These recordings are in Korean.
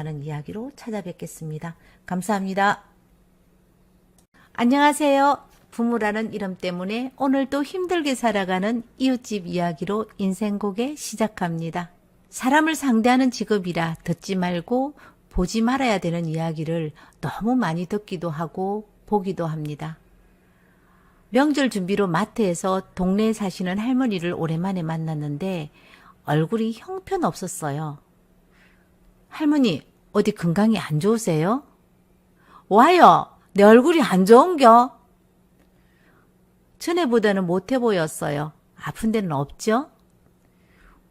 하는 이야기로 찾아뵙겠습니다. 감사합니다. 안녕하세요. 부모라는 이름 때문에 오늘도 힘들게 살아가는 이웃집 이야기로 인생고개 시작합니다. 사람을 상대하는 직업이라 듣지 말고 보지 말아야 되는 이야기를 너무 많이 듣기도 하고 보기도 합니다. 명절 준비로 마트에서 동네에 사시는 할머니를 오랜만에 만났는데 얼굴이 형편없었어요. 할머니, 어디 건강이 안 좋으세요? 와요, 내 얼굴이 안 좋은겨? 전에보다는 못해 보였어요. 아픈 데는 없죠?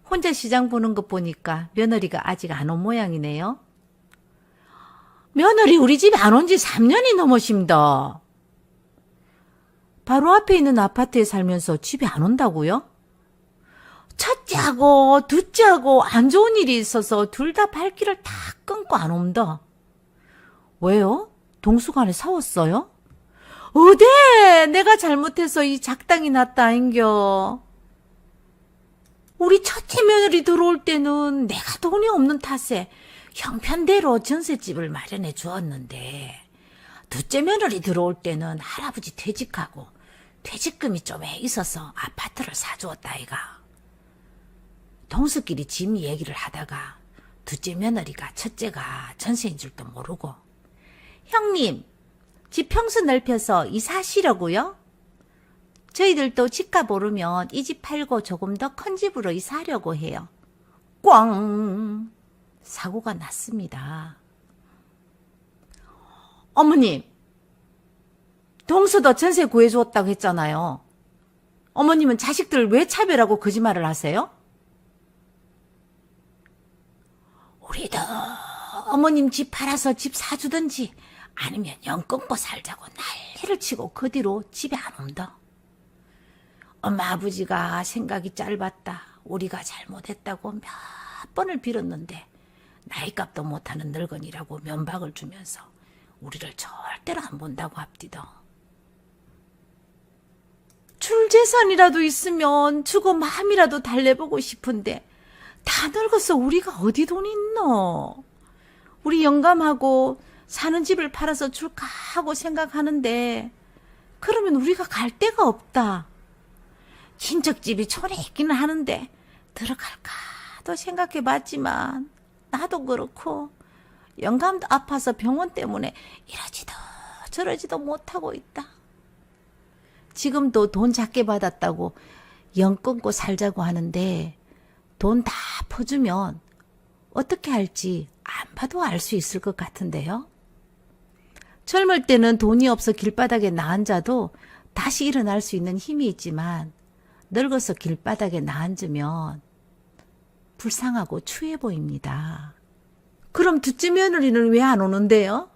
혼자 시장 보는 것 보니까 며느리가 아직 안 온 모양이네요. 며느리 우리 집에 안 온 지 3년이 넘으십니다. 바로 앞에 있는 아파트에 살면서 집에 안 온다고요? 첫째하고 둘째하고 안 좋은 일이 있어서 둘 다 발길을 다 끊고 안 온다. 왜요? 동수간에 싸웠어요? 어데 내가 잘못해서 이 작당이 났다 아인겨. 우리 첫째 며느리 들어올 때는 내가 돈이 없는 탓에 형편대로 전셋집을 마련해 주었는데 둘째 며느리 들어올 때는 할아버지 퇴직하고 퇴직금이 좀 있어서 아파트를 사주었다 아이가. 동수끼리 집 얘기를 하다가 둘째 며느리가 첫째가 전세인 줄도 모르고 형님, 집 평수 넓혀서 이사하시려고요? 저희들도 집값 오르면 이 집 팔고 조금 더 큰 집으로 이사하려고 해요. 꽝! 사고가 났습니다. 어머님, 동수도 전세 구해주었다고 했잖아요. 어머님은 자식들 왜 차별하고 거짓말을 하세요? 우리도 어머님 집 팔아서 집 사주든지 아니면 영 끊고 살자고 난리를 치고 그 뒤로 집에 안 온다. 엄마 아버지가 생각이 짧았다. 우리가 잘못했다고 몇 번을 빌었는데 나이값도 못하는 늙은이라고 면박을 주면서 우리를 절대로 안 본다고 합디다. 출재산이라도 있으면 주고 마음이라도 달래보고 싶은데 다 늙어서 우리가 어디 돈이 있노? 우리 영감하고 사는 집을 팔아서 줄까 하고 생각하는데 그러면 우리가 갈 데가 없다. 친척집이 촌에 있기는 하는데 들어갈까도 생각해봤지만 나도 그렇고 영감도 아파서 병원 때문에 이러지도 저러지도 못하고 있다. 지금도 돈 작게 받았다고 영 끊고 살자고 하는데 돈 다 퍼주면 어떻게 할지 안 봐도 알 수 있을 것 같은데요. 젊을 때는 돈이 없어 길바닥에 나앉아도 다시 일어날 수 있는 힘이 있지만 늙어서 길바닥에 나앉으면 불쌍하고 추해 보입니다. 그럼 둘째 며느리는 왜 안 오는데요?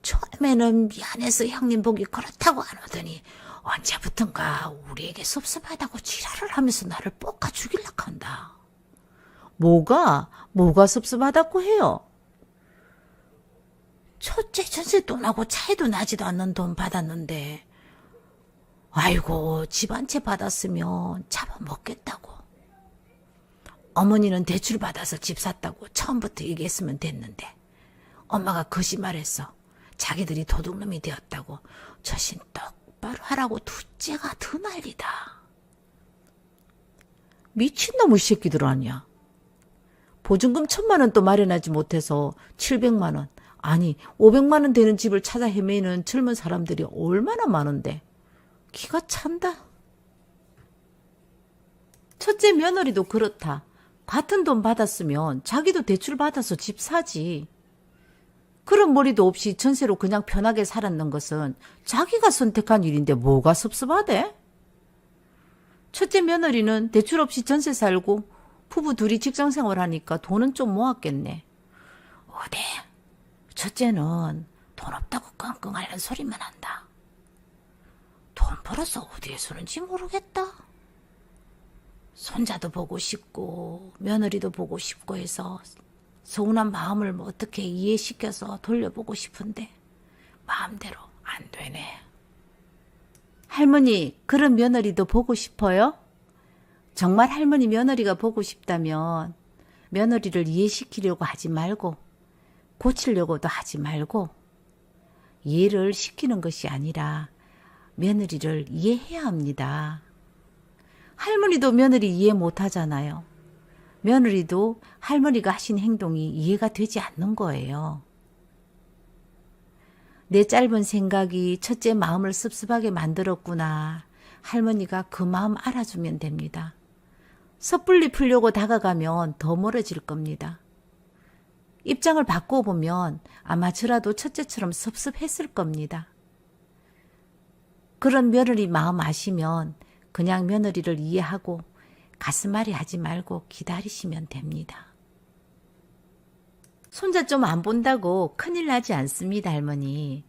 처음에는 미안해서 형님 보기 그렇다고 안 오더니 언제부턴가 우리에게 섭섭하다고 지랄을 하면서 나를 볶아 죽일라 한다. 뭐가 섭섭하다고 해요? 첫째 전세돈하고 차이도 나지도 않는 돈 받았는데 아이고 집 한 채 받았으면 잡아먹겠다고. 어머니는 대출 받아서 집 샀다고 처음부터 얘기했으면 됐는데 엄마가 거짓말했어. 자기들이 도둑놈이 되었다고. 저신 똑바로 하라고 둘째가 더 난리다. 미친놈의 새끼들 아니야. 보증금 1,000만 원 또 마련하지 못해서 700만 원 아니 500만 원 되는 집을 찾아 헤매는 젊은 사람들이 얼마나 많은데 기가 찬다. 첫째 며느리도 그렇다. 같은 돈 받았으면 자기도 대출 받아서 집 사지. 그런 머리도 없이 전세로 그냥 편하게 살았는 것은 자기가 선택한 일인데 뭐가 섭섭하대? 첫째 며느리는 대출 없이 전세 살고 부부 둘이 직장생활 하니까 돈은 좀 모았겠네. 어데 첫째는 돈 없다고 끙끙 앓는 소리만 한다. 돈 벌어서 어디에 쓰는지 모르겠다. 손자도 보고 싶고 며느리도 보고 싶고 해서 서운한 마음을 어떻게 이해시켜서 돌려보고 싶은데 마음대로 안 되네. 할머니, 그런 며느리도 보고 싶어요? 정말 할머니 며느리가 보고 싶다면 며느리를 이해시키려고 하지 말고 고치려고도 하지 말고 이해를 시키는 것이 아니라 며느리를 이해해야 합니다. 할머니도 며느리 이해 못하잖아요. 며느리도 할머니가 하신 행동이 이해가 되지 않는 거예요. 내 짧은 생각이 첫째 마음을 습습하게 만들었구나. 할머니가 그 마음 알아주면 됩니다. 섣불리 풀려고 다가가면 더 멀어질 겁니다. 입장을 바꿔보면 아마 저라도 첫째처럼 섭섭했을 겁니다. 그런 며느리 마음 아시면 그냥 며느리를 이해하고 가슴앓이 하지 말고 기다리시면 됩니다. 손자 좀 안 본다고 큰일 나지 않습니다, 할머니.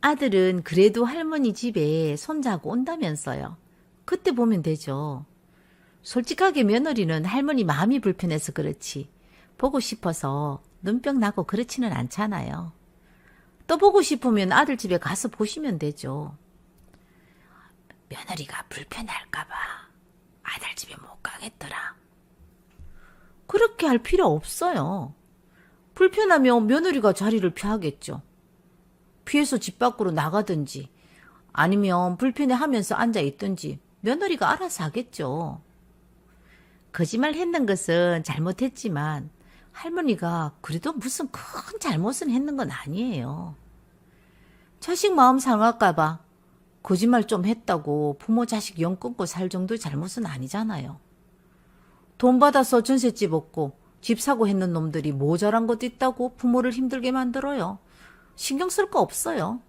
아들은 그래도 할머니 집에 손자하고 온다면서요. 그때 보면 되죠. 솔직하게 며느리는 할머니 마음이 불편해서 그렇지 보고 싶어서 눈병 나고 그렇지는 않잖아요. 또 보고 싶으면 아들 집에 가서 보시면 되죠. 며느리가 불편할까봐 아들 집에 못 가겠더라. 그렇게 할 필요 없어요. 불편하면 며느리가 자리를 피하겠죠. 피해서 집 밖으로 나가든지 아니면 불편해하면서 앉아있든지 며느리가 알아서 하겠죠. 거짓말 했는 것은 잘못했지만 할머니가 그래도 무슨 큰 잘못은 했는 건 아니에요. 자식 마음 상할까봐 거짓말 좀 했다고 부모 자식 영 끊고 살 정도의 잘못은 아니잖아요. 돈 받아서 전셋집 얻고 집 사고 했는 놈들이 모자란 것도 있다고 부모를 힘들게 만들어요. 신경 쓸 거 없어요.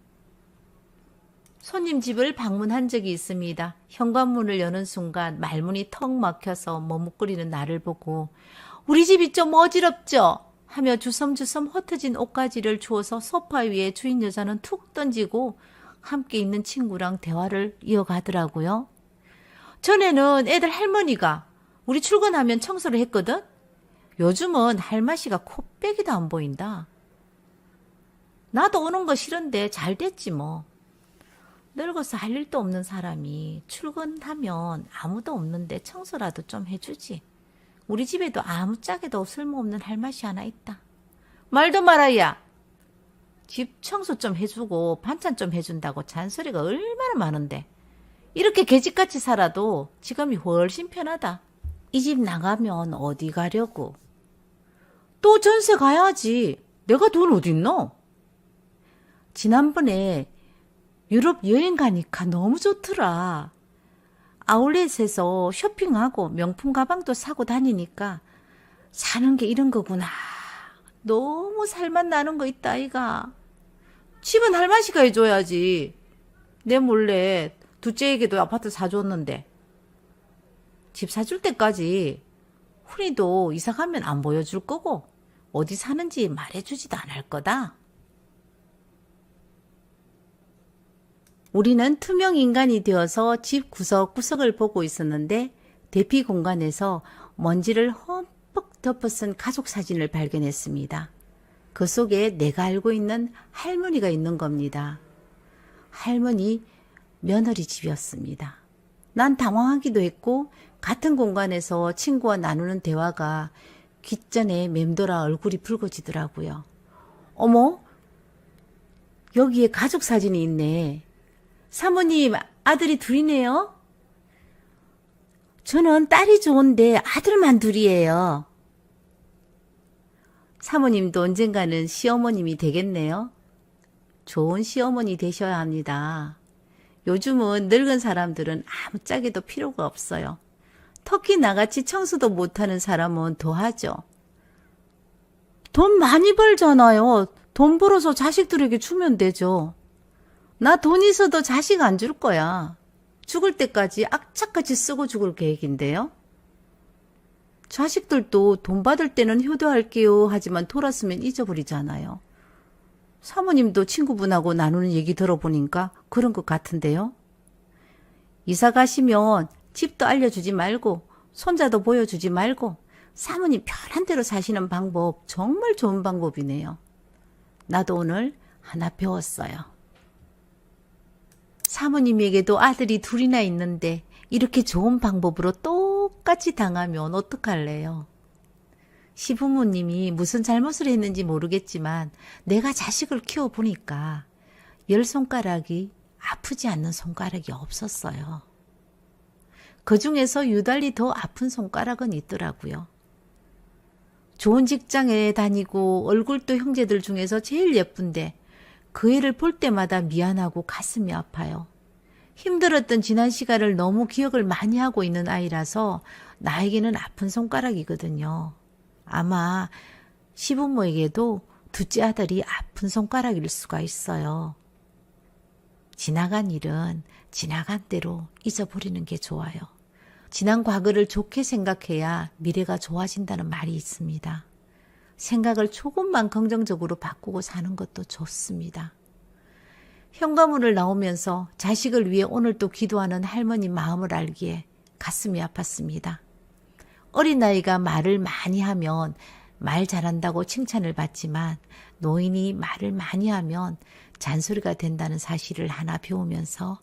손님 집을 방문한 적이 있습니다. 현관문을 여는 순간 말문이 턱 막혀서 머뭇거리는 나를 보고 우리 집이 좀 어지럽죠? 하며 주섬주섬 흩어진 옷가지를 주워서 소파 위에 주인 여자는 툭 던지고 함께 있는 친구랑 대화를 이어가더라고요. 전에는 애들 할머니가 우리 출근하면 청소를 했거든? 요즘은 할마씨가 코빼기도 안 보인다. 나도 오는 거 싫은데 잘 됐지 뭐. 늙어서 할 일도 없는 사람이 출근하면 아무도 없는데 청소라도 좀 해주지. 우리 집에도 아무짝에도 쓸모없는 할맛이 하나 있다. 말도 말아야. 집 청소 좀 해주고 반찬 좀 해준다고 잔소리가 얼마나 많은데. 이렇게 개집같이 살아도 지금이 훨씬 편하다. 이 집 나가면 어디 가려고. 또 전세 가야지. 내가 돈 어딨노? 지난번에 유럽 여행 가니까 너무 좋더라. 아울렛에서 쇼핑하고 명품 가방도 사고 다니니까 사는 게 이런 거구나. 너무 살맛 나는 거 있다 아이가. 집은 할머니가 해줘야지. 내 몰래 둘째에게도 아파트 사줬는데 집 사줄 때까지 훈이도 이사 가면 안 보여줄 거고 어디 사는지 말해주지도 않을 거다. 우리는 투명 인간이 되어서 집 구석구석을 보고 있었는데 대피 공간에서 먼지를 흠뻑 덮어쓴 가족 사진을 발견했습니다. 그 속에 내가 알고 있는 할머니가 있는 겁니다. 할머니 며느리 집이었습니다. 난 당황하기도 했고 같은 공간에서 친구와 나누는 대화가 귓전에 맴돌아 얼굴이 붉어지더라고요. 어머, 여기에 가족 사진이 있네. 사모님, 아들이 둘이네요? 저는 딸이 좋은데 아들만 둘이에요. 사모님도 언젠가는 시어머님이 되겠네요. 좋은 시어머니 되셔야 합니다. 요즘은 늙은 사람들은 아무짝에도 필요가 없어요. 특히 나같이 청소도 못하는 사람은 더 하죠. 돈 많이 벌잖아요. 돈 벌어서 자식들에게 주면 되죠. 나 돈 있어도 자식 안 줄 거야. 죽을 때까지 악착같이 쓰고 죽을 계획인데요. 자식들도 돈 받을 때는 효도할게요 하지만 돌았으면 잊어버리잖아요. 사모님도 친구분하고 나누는 얘기 들어보니까 그런 것 같은데요. 이사 가시면 집도 알려주지 말고 손자도 보여주지 말고 사모님 편한 대로 사시는 방법 정말 좋은 방법이네요. 나도 오늘 하나 배웠어요. 사모님에게도 아들이 둘이나 있는데 이렇게 좋은 방법으로 똑같이 당하면 어떡할래요? 시부모님이 무슨 잘못을 했는지 모르겠지만 내가 자식을 키워보니까 10손가락이 아프지 않는 손가락이 없었어요. 그 중에서 유달리 더 아픈 손가락은 있더라고요. 좋은 직장에 다니고 얼굴도 형제들 중에서 제일 예쁜데 그 애를 볼 때마다 미안하고 가슴이 아파요. 힘들었던 지난 시간을 너무 기억을 많이 하고 있는 아이라서 나에게는 아픈 손가락이거든요. 아마 시부모에게도 둘째 아들이 아픈 손가락일 수가 있어요. 지나간 일은 지나간 대로 잊어버리는 게 좋아요. 지난 과거를 좋게 생각해야 미래가 좋아진다는 말이 있습니다. 생각을 조금만 긍정적으로 바꾸고 사는 것도 좋습니다. 현관문을 나오면서 자식을 위해 오늘 또 기도하는 할머니 마음을 알기에 가슴이 아팠습니다. 어린아이가 말을 많이 하면 말 잘한다고 칭찬을 받지만 노인이 말을 많이 하면 잔소리가 된다는 사실을 하나 배우면서